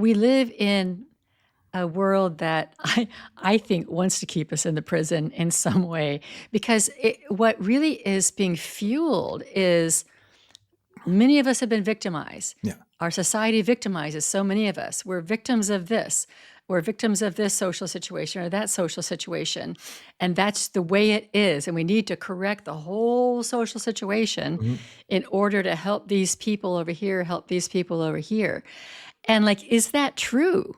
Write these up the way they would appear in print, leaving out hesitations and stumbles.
we live in a world that I think wants to keep us in the prison in some way, because what really is being fueled is many of us have been victimized. Yeah. Our society victimizes so many of us. We're victims of this. We're victims of this social situation or that social situation. And that's the way it is. And we need to correct the whole social situation Mhm. in order to help these people over here, help these people over here. And like, is that true?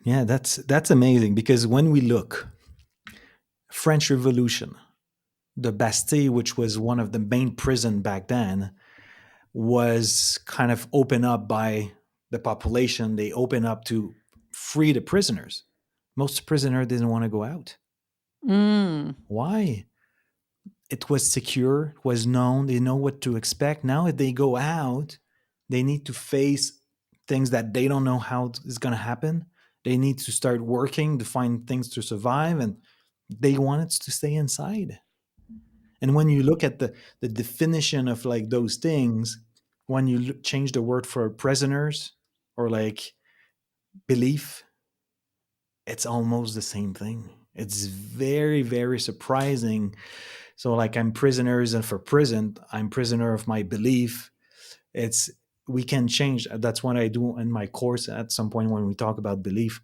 Yeah, that's amazing, because when we look, French Revolution, the Bastille, which was one of the main prison back then, was kind of opened up by the population. They opened up to free the prisoners. Most prisoners didn't want to go out. Mm. Why? It was secure, it was known, they know what to expect. Now, if they go out, they need to face things that they don't know how it's going to happen. They need to start working to find things to survive, and they wanted to stay inside. And when you look at the definition of like those things, when you change the word for prisoners or like belief, it's almost the same thing. It's very, very surprising. So like I'm prisoners, and for prison, I'm prisoner of my belief. It's We can change. That's what I do in my course at some point when we talk about belief.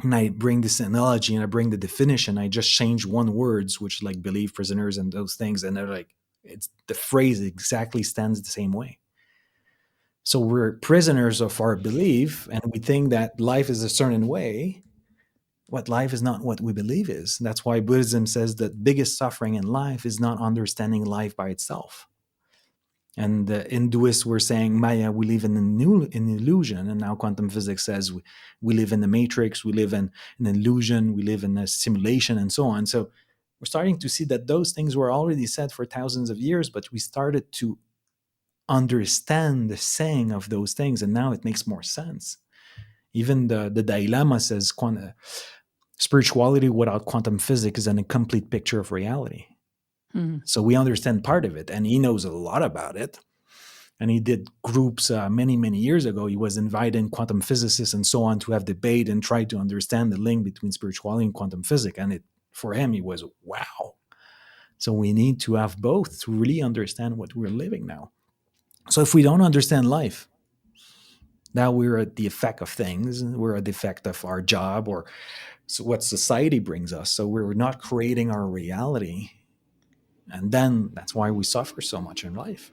And I bring this analogy and I bring the definition. I just change one words, which like belief, prisoners, and those things, and they're like, it's the phrase exactly stands the same way. So we're prisoners of our belief, and we think that life is a certain way. What life is not what we believe is. That's why Buddhism says that biggest suffering in life is not understanding life by itself. And the Hinduists were saying, Maya, we live in an illusion. And now quantum physics says we live in the matrix, we live in an illusion, we live in a simulation, and so on. So we're starting to see that those things were already said for thousands of years, but we started to understand the saying of those things, and now it makes more sense. Even the Dalai Lama says spirituality without quantum physics is an incomplete picture of reality. Mm. So we understand part of it, and he knows a lot about it. And he did groups many, many years ago. He was inviting quantum physicists and so on to have debate and try to understand the link between spirituality and quantum physics. And for him, it was wow. So we need to have both to really understand what we're living now. So if we don't understand life, now we're at the effect of things. We're at the effect of our job or what society brings us. So we're not creating our reality. And then that's why we suffer so much in life.